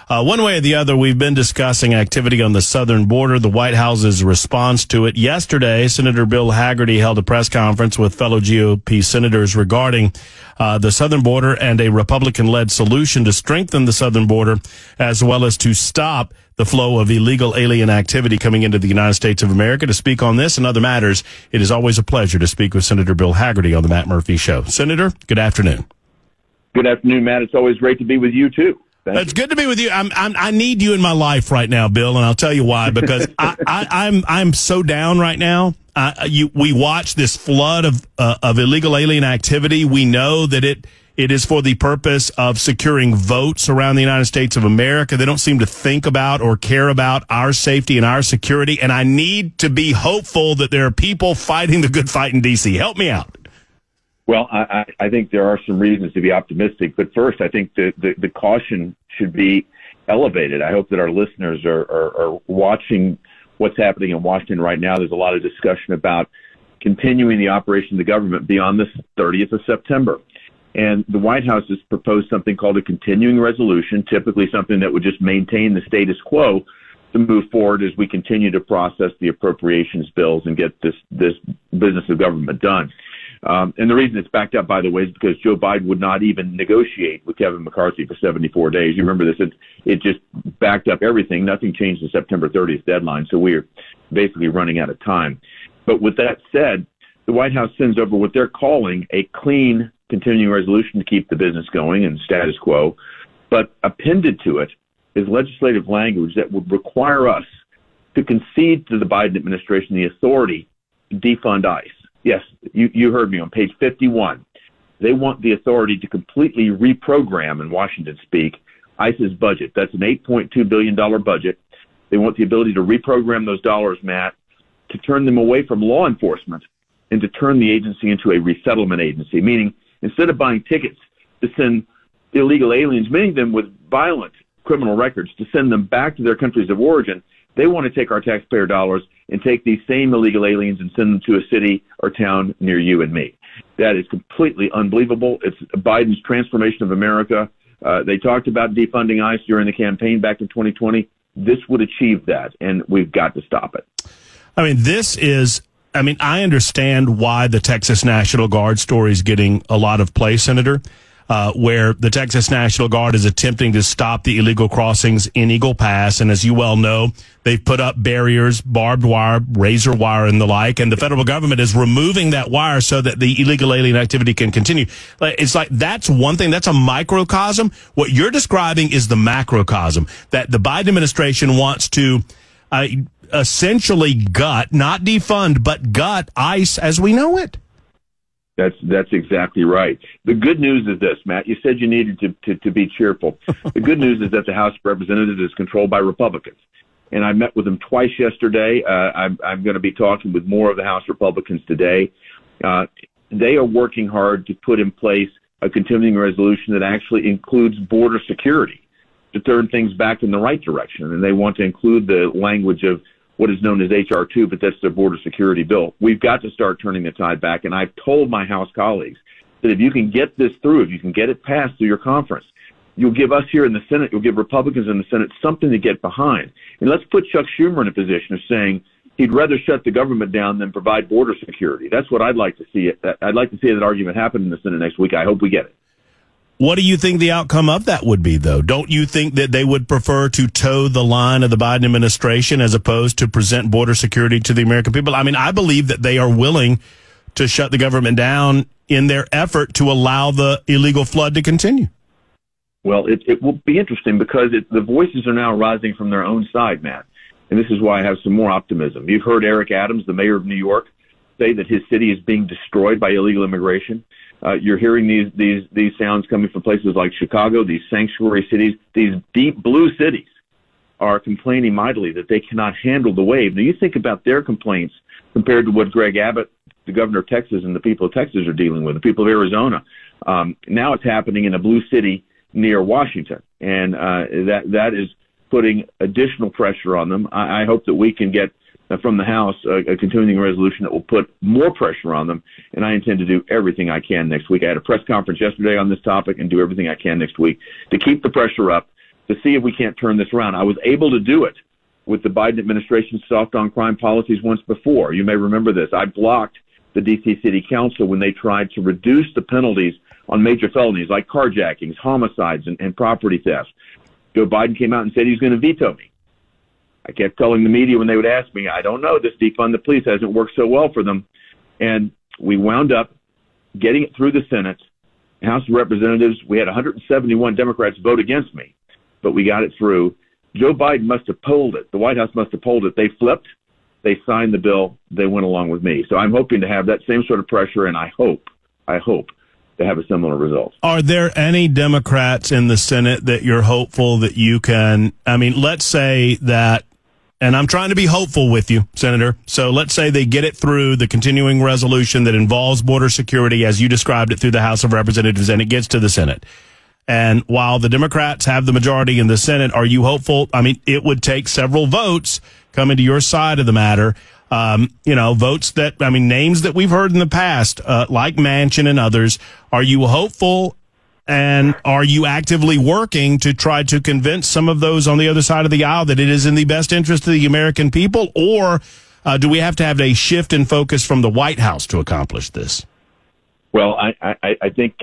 One way or the other, we've been discussing activity on the southern border, the White House's response to it. Yesterday, Senator Bill Hagerty held a press conference with fellow GOP senators regarding the southern border and a Republican-led solution to strengthen the southern border, as well as to stop the flow of illegal alien activity coming into the United States of America. To speak on this and other matters, it is always a pleasure to speak with Senator Bill Hagerty on the Matt Murphy Show. Senator, good afternoon. Good afternoon, Matt. It's always great to be with you, too. It's good to be with you. I need you in my life right now, Bill, and I'll tell you why. Because I'm so down right now. We watch this flood of illegal alien activity. We know that it is for the purpose of securing votes around the United States of America. They don't seem to think about or care about our safety and our security. And I need to be hopeful that there are people fighting the good fight in D.C. Help me out. Well, I think there are some reasons to be optimistic, but first, I think the caution should be elevated. I hope that our listeners are watching what's happening in Washington right now. There's a lot of discussion about continuing the operation of the government beyond the 30th of September. And the White House has proposed something called a continuing resolution, typically something that would just maintain the status quo to move forward as we continue to process the appropriations bills and get this business of government done. And the reason it's backed up, by the way, is because Joe Biden would not even negotiate with Kevin McCarthy for 74 days. You remember this? It just backed up everything. Nothing changed the September 30th deadline, so we're basically running out of time. But with that said, the White House sends over what they're calling a clean continuing resolution to keep the business going and status quo. But appended to it is legislative language that would require us to concede to the Biden administration the authority to defund ICE. Yes, you heard me on page 51. They want the authority to completely reprogram, in Washington speak, ICE's budget. That's an $8.2 billion budget. They want the ability to reprogram those dollars, Matt, to turn them away from law enforcement and to turn the agency into a resettlement agency, meaning instead of buying tickets to send illegal aliens, many of them with violent criminal records, to send them back to their countries of origin, they want to take our taxpayer dollars and take these same illegal aliens and send them to a city or town near you and me. That is completely unbelievable. It's Biden's transformation of America. They talked about defunding ICE during the campaign back in 2020. This would achieve that, and we've got to stop it. I understand why the Texas National Guard story is getting a lot of play, Senator. Where the Texas National Guard is attempting to stop the illegal crossings in Eagle Pass. And as you well know, they've put up barriers, barbed wire, razor wire, and the like. And the federal government is removing that wire so that the illegal alien activity can continue. It's like that's one thing. That's a microcosm. What you're describing is the macrocosm, that the Biden administration wants to essentially gut, not defund, but gut ICE as we know it. That's exactly right. The good news is this, Matt. You said you needed to be cheerful. The good news is that the House of Representatives is controlled by Republicans. And I met with them twice yesterday. I'm going to be talking with more of the House Republicans today. They are working hard to put in place a continuing resolution that actually includes border security to turn things back in the right direction. And they want to include the language of what is known as H.R. 2, but that's the border security bill. We've got to start turning the tide back, and I've told my House colleagues that if you can get this through, if you can get it passed through your conference, you'll give us here in the Senate, you'll give Republicans in the Senate something to get behind. And let's put Chuck Schumer in a position of saying he'd rather shut the government down than provide border security. That's what I'd like to see. I'd like to see that argument happen in the Senate next week. I hope we get it. What do you think the outcome of that would be, though? Don't you think that they would prefer to toe the line of the Biden administration as opposed to present border security to the American people? I mean, I believe that they are willing to shut the government down in their effort to allow the illegal flood to continue. Well, it will be interesting because the voices are now rising from their own side, Matt. And this is why I have some more optimism. You've heard Eric Adams, the mayor of New York, say that his city is being destroyed by illegal immigration. You're hearing these sounds coming from places like Chicago, these sanctuary cities, these deep blue cities are complaining mightily that they cannot handle the wave. Now, you think about their complaints compared to what Greg Abbott, the governor of Texas, and the people of Texas are dealing with, the people of Arizona. Now it's happening in a blue city near Washington, and that is putting additional pressure on them. I hope that we can get from the House a continuing resolution that will put more pressure on them, and I intend to do everything I can next week. I had a press conference yesterday on this topic and do everything I can next week to keep the pressure up, to see if we can't turn this around. I was able to do it with the Biden administration's soft on crime policies once before. You may remember this. I blocked the D.C. City Council when they tried to reduce the penalties on major felonies like carjackings, homicides, and property theft. Joe Biden came out and said he's going to veto me. I kept telling the media when they would ask me, I don't know, this defund the police hasn't worked so well for them. And we wound up getting it through the Senate, House of Representatives. We had 171 Democrats vote against me, but we got it through. Joe Biden must have polled it. The White House must have polled it. They flipped. They signed the bill. They went along with me. So I'm hoping to have that same sort of pressure, and I hope to have a similar result. Are there any Democrats in the Senate that you're hopeful that you can, let's say that, and I'm trying to be hopeful with you, Senator. So let's say they get it through the continuing resolution that involves border security as you described it through the House of Representatives, and it gets to the Senate. And while the Democrats have the majority in the Senate, are you hopeful? It would take several votes coming to your side of the matter. Votes that, names that we've heard in the past, like Manchin and others. Are you hopeful, and are you actively working to try to convince some of those on the other side of the aisle that it is in the best interest of the American people? Or do we have to have a shift in focus from the White House to accomplish this? Well, I think,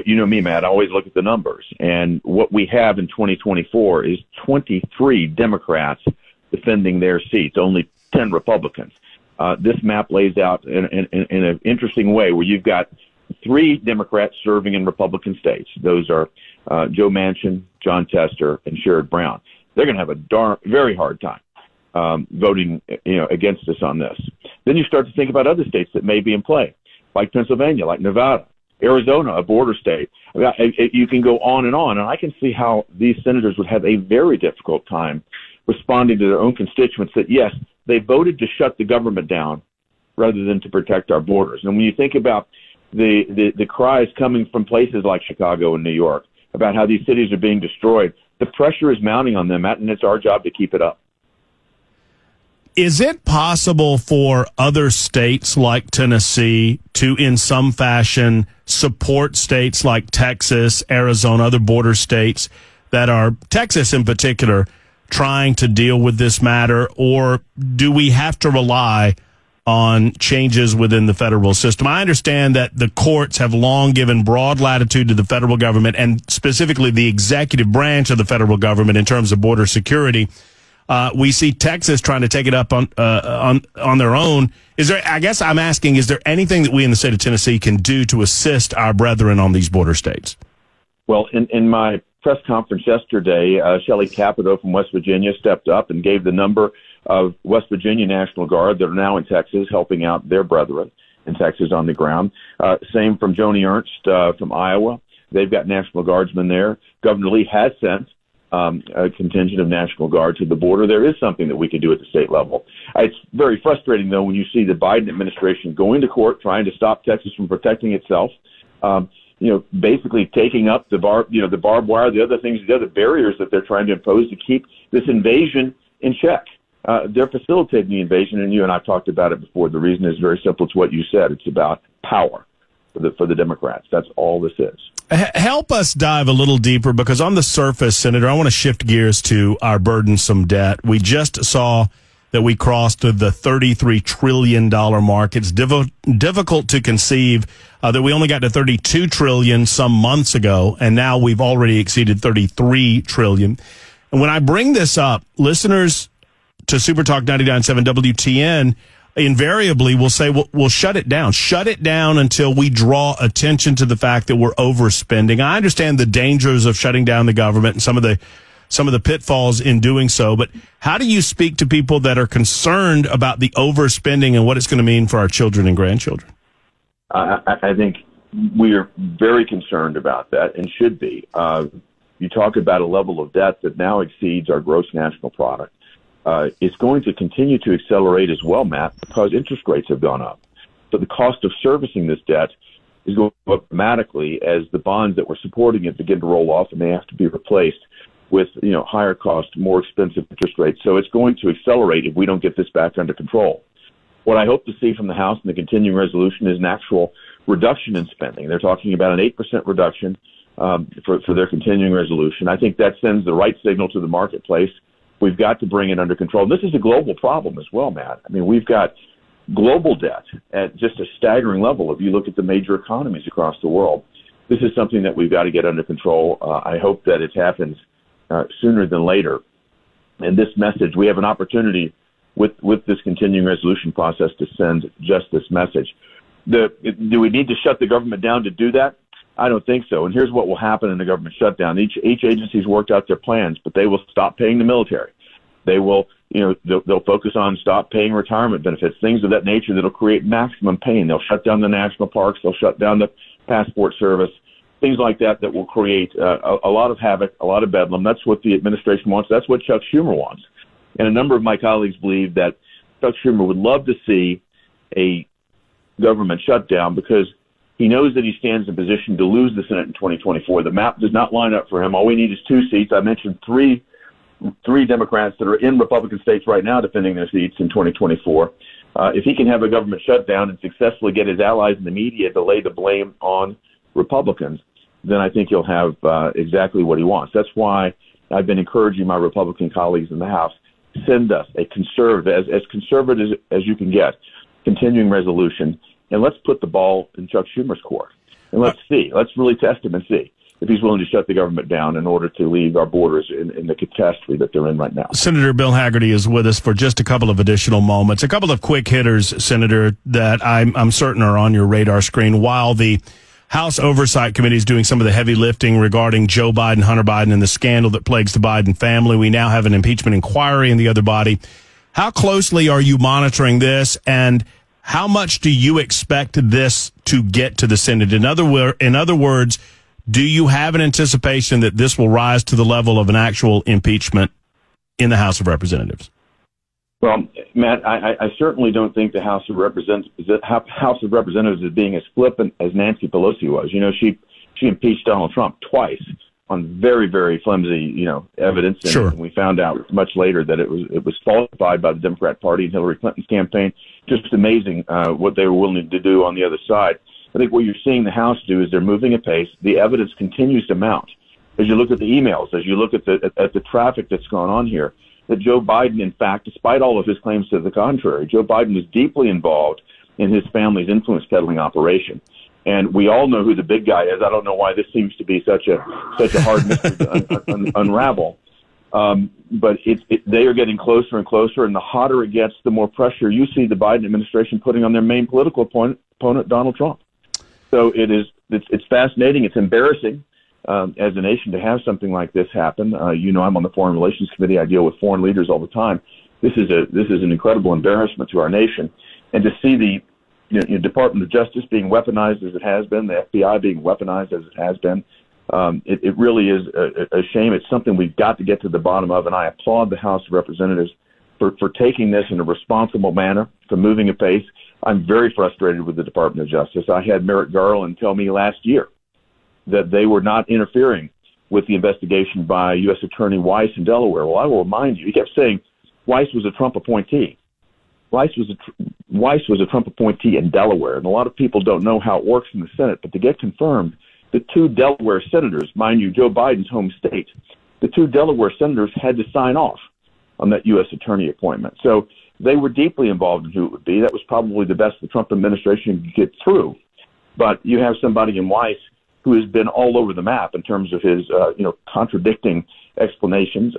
you know me, Matt, I always look at the numbers. And what we have in 2024 is 23 Democrats defending their seats, only 10 Republicans. This map lays out in an interesting way where you've got 3 Democrats serving in Republican states. Those are Joe Manchin, John Tester, and Sherrod Brown. They're going to have a very hard time voting against us on this. Then you start to think about other states that may be in play, like Pennsylvania, like Nevada, Arizona, a border state. You can go on, and I can see how these senators would have a very difficult time responding to their own constituents that, yes, they voted to shut the government down rather than to protect our borders. And when you think about the cries coming from places like Chicago and New York about how these cities are being destroyed, the pressure is mounting on them, and it's our job to keep it up. Is it possible for other states like Tennessee to, in some fashion, support states like Texas, Arizona, other border states that are, Texas in particular, trying to deal with this matter? Or do we have to rely on changes within the federal system? I understand that the courts have long given broad latitude to the federal government, and specifically the executive branch of the federal government in terms of border security. We see Texas trying to take it up on their own. Is there anything that we in the state of Tennessee can do to assist our brethren on these border states? Well, in my press conference yesterday, Shelley Capito from West Virginia stepped up and gave the number of West Virginia National Guard that are now in Texas helping out their brethren in Texas on the ground. Same from Joni Ernst from Iowa. They've got National Guardsmen there. Governor Lee has sent a contingent of National Guard to the border. There is something that we can do at the state level. It's very frustrating, though, when you see the Biden administration going to court trying to stop Texas from protecting itself, basically taking up the barbed wire, the other barriers that they're trying to impose to keep this invasion in check. They're facilitating the invasion, and you and I have talked about it before. The reason is very simple. It's what you said. It's about power for the Democrats. That's all this is. Help us dive a little deeper, because on the surface, Senator, I want to shift gears to our burdensome debt. We just saw that we crossed the $33 trillion mark. It's difficult to conceive that we only got to $32 trillion some months ago, and now we've already exceeded $33 trillion. And when I bring this up, listeners to Supertalk 99.7 WTN invariably will say, we'll shut it down. Shut it down until we draw attention to the fact that we're overspending. I understand the dangers of shutting down the government and some of the pitfalls in doing so, but how do you speak to people that are concerned about the overspending and what it's going to mean for our children and grandchildren? I think we are very concerned about that, and should be. You talk about a level of debt that now exceeds our gross national product. It's going to continue to accelerate as well, Matt, because interest rates have gone up. So the cost of servicing this debt is going up dramatically as the bonds that were supporting it begin to roll off, and they have to be replaced with higher cost, more expensive interest rates. So it's going to accelerate if we don't get this back under control. What I hope to see from the House in the continuing resolution is an actual reduction in spending. They're talking about an 8% reduction for their continuing resolution. I think that sends the right signal to the marketplace. We've got to bring it under control. This is a global problem as well, Matt. I mean, we've got global debt at just a staggering level if you look at the major economies across the world. This is something that we've got to get under control. I hope that it happens sooner than later. And this message, we have an opportunity with this continuing resolution process to send just this message. Do we need to shut the government down to do that? I don't think so. And here's what will happen in the government shutdown. Each agency's worked out their plans, but they will stop paying the military. They will, they'll focus on stop paying retirement benefits, things of that nature that'll create maximum pain. They'll shut down the national parks. They'll shut down the passport service, things like that will create a lot of havoc, a lot of bedlam. That's what the administration wants. That's what Chuck Schumer wants. And a number of my colleagues believe that Chuck Schumer would love to see a government shutdown because he knows that he stands in position to lose the Senate in 2024. The map does not line up for him. All we need is 2 seats. I mentioned three Democrats that are in Republican states right now defending their seats in 2024. If he can have a government shutdown and successfully get his allies in the media to lay the blame on Republicans, then I think he'll have exactly what he wants. That's why I've been encouraging my Republican colleagues in the House, send us a conservative, as conservative as you can get, continuing resolution, and let's put the ball in Chuck Schumer's court. And let's see. Let's really test him and see if he's willing to shut the government down in order to leave our borders in the catastrophe that they're in right now. Senator Bill Hagerty is with us for just a couple of additional moments. A couple of quick hitters, Senator, that I'm certain are on your radar screen. While the House Oversight Committee is doing some of the heavy lifting regarding Joe Biden, Hunter Biden, and the scandal that plagues the Biden family, we now have an impeachment inquiry in the other body. How closely are you monitoring this, and how much do you expect this to get to the Senate? In other words, do you have an anticipation that this will rise to the level of an actual impeachment in the House of Representatives? Well, Matt, I certainly don't think the House of Representatives is being as flippant as Nancy Pelosi was. She impeached Donald Trump twice on very, very flimsy, evidence. And sure. We found out much later that it was falsified by the Democrat Party and Hillary Clinton's campaign. Just amazing what they were willing to do on the other side. I think what you're seeing the House do is they're moving at pace. The evidence continues to mount. As you look at the emails, as you look at the traffic that's gone on here, that Joe Biden, in fact, despite all of his claims to the contrary, Joe Biden was deeply involved in his family's influence peddling operation. And we all know who the big guy is. I don't know why this seems to be such a hard mystery to unravel. But they are getting closer and closer, and the hotter it gets, the more pressure you see the Biden administration putting on their main political opponent, Donald Trump. So it's fascinating. It's embarrassing as a nation to have something like this happen. I'm on the Foreign Relations Committee. I deal with foreign leaders all the time. This is an incredible embarrassment to our nation, and to see the Department of Justice being weaponized as it has been, the FBI being weaponized as it has been, it really is a shame. It's something we've got to get to the bottom of, and I applaud the House of Representatives for taking this in a responsible manner, for moving at pace. I'm very frustrated with the Department of Justice. I had Merrick Garland tell me last year that they were not interfering with the investigation by U.S. Attorney Weiss in Delaware. Well, I will remind you, he kept saying Weiss was a Trump appointee. Weiss was a Trump appointee in Delaware, and a lot of people don't know how it works in the Senate, but to get confirmed, the 2 Delaware senators, mind you, Joe Biden's home state, the 2 Delaware senators had to sign off on that U.S. attorney appointment. So they were deeply involved in who it would be. That was probably the best the Trump administration could get through. But you have somebody in Weiss who has been all over the map in terms of his, contradicting explanations.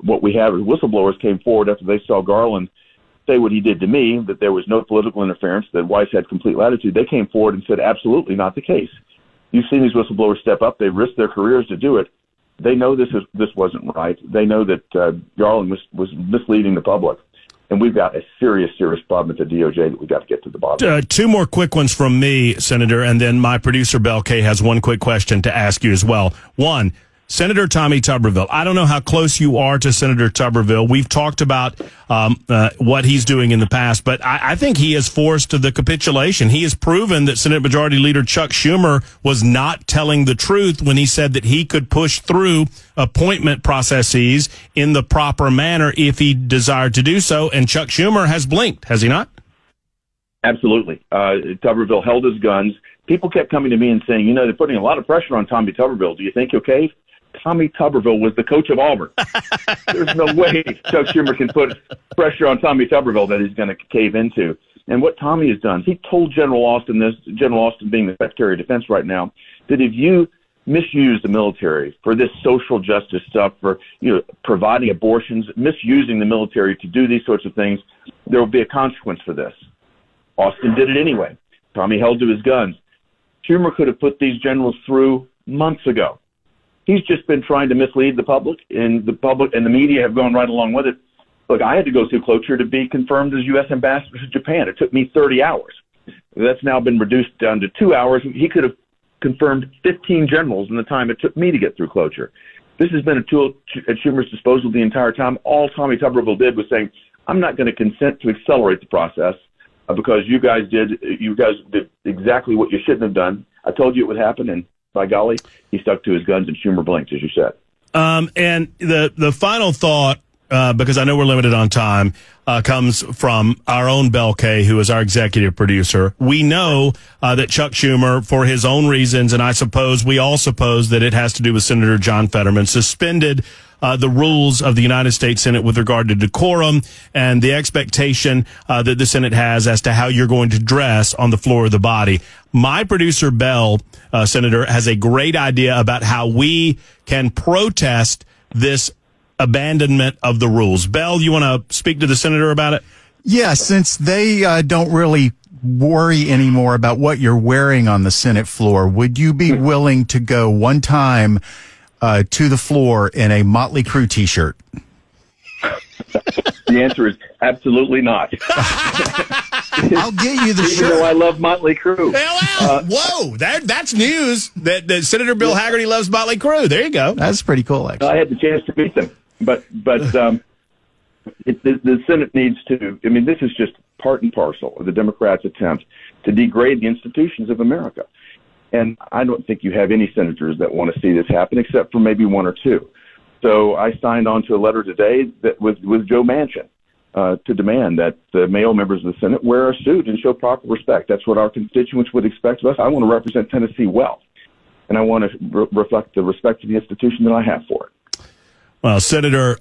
What we have is whistleblowers came forward after they saw Garland say what he did to me, that there was no political interference, that Weiss had complete latitude. They came forward and said absolutely not the case. You've seen these whistleblowers step up. They've risked their careers to do it. They know this wasn't right. They know that Garland was misleading the public. And we've got a serious problem at the DOJ that we've got to get to the bottom of. 2 more quick ones from me, Senator, and then my producer, Bel Kay, has one quick question to ask you as well. One, Senator Tommy Tuberville. I don't know how close you are to Senator Tuberville. We've talked about what he's doing in the past, but I think he has forced the capitulation. He has proven that Senate Majority Leader Chuck Schumer was not telling the truth when he said that he could push through appointment processes in the proper manner if he desired to do so, and Chuck Schumer has blinked, has he not? Absolutely. Tuberville held his guns. people kept coming to me and saying, they're putting a lot of pressure on Tommy Tuberville. Do you think he'll cave? Tommy Tuberville was the coach of Auburn. There's no way Chuck Schumer can put pressure on Tommy Tuberville that he's going to cave into. And what Tommy has done, he told General Austin this, General Austin being the Secretary of Defense right now, that if you misuse the military for this social justice stuff, for providing abortions, misusing the military to do these sorts of things, there will be a consequence for this. Austin did it anyway. Tommy held to his guns. Schumer could have put these generals through months ago. He's just been trying to mislead the public, and the media have gone right along with it. Look, I had to go through cloture to be confirmed as U.S. ambassador to Japan. It took me 30 hours. That's now been reduced down to 2 hours. He could have confirmed 15 generals in the time it took me to get through cloture. This has been a tool at Schumer's disposal the entire time. All Tommy Tuberville did was saying, I'm not going to consent to accelerate the process because you guys did exactly what you shouldn't have done. I told you it would happen, and by golly, he stuck to his guns, and Schumer blinked, as you said. And the final thought, because I know we're limited on time, comes from our own Bel Kay, who is our executive producer. We know that Chuck Schumer, for his own reasons, and I suppose we all suppose that it has to do with Senator John Fetterman, suspended the rules of the United States Senate with regard to decorum and the expectation that the Senate has as to how you're going to dress on the floor of the body. My producer, Bell, Senator, has a great idea about how we can protest this abandonment of the rules. Bell, you want to speak to the senator about it? Yeah, since they don't really worry anymore about what you're wearing on the Senate floor, would you be willing to go one time to the floor in a Motley Crue T-shirt? The answer is absolutely not. I'll get you the shirt. Even though I love Motley Crue. Whoa, that's news that Senator Bill Hagerty loves Motley Crue. There you go. That's pretty cool, actually. I had the chance to meet them. But the Senate needs to, this is just part and parcel of the Democrats' attempt to degrade the institutions of America. And I don't think you have any senators that want to see this happen, except for maybe one or two. So I signed on to a letter today that with Joe Manchin to demand that the male members of the Senate wear a suit and show proper respect. That's what our constituents would expect of us. I want to represent Tennessee well, and I want to reflect the respect of the institution that I have for it. Well, Senator,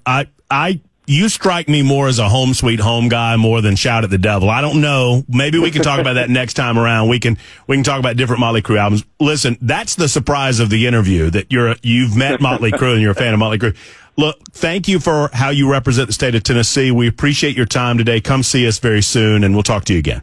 you strike me more as a home sweet home guy more than shout at the devil. I don't know. Maybe we can talk about that next time around. We can talk about different Motley Crue albums. Listen, that's the surprise of the interview, that you've met Motley Crue and you're a fan of Motley Crue. Look, thank you for how you represent the state of Tennessee. We appreciate your time today. Come see us very soon, and we'll talk to you again.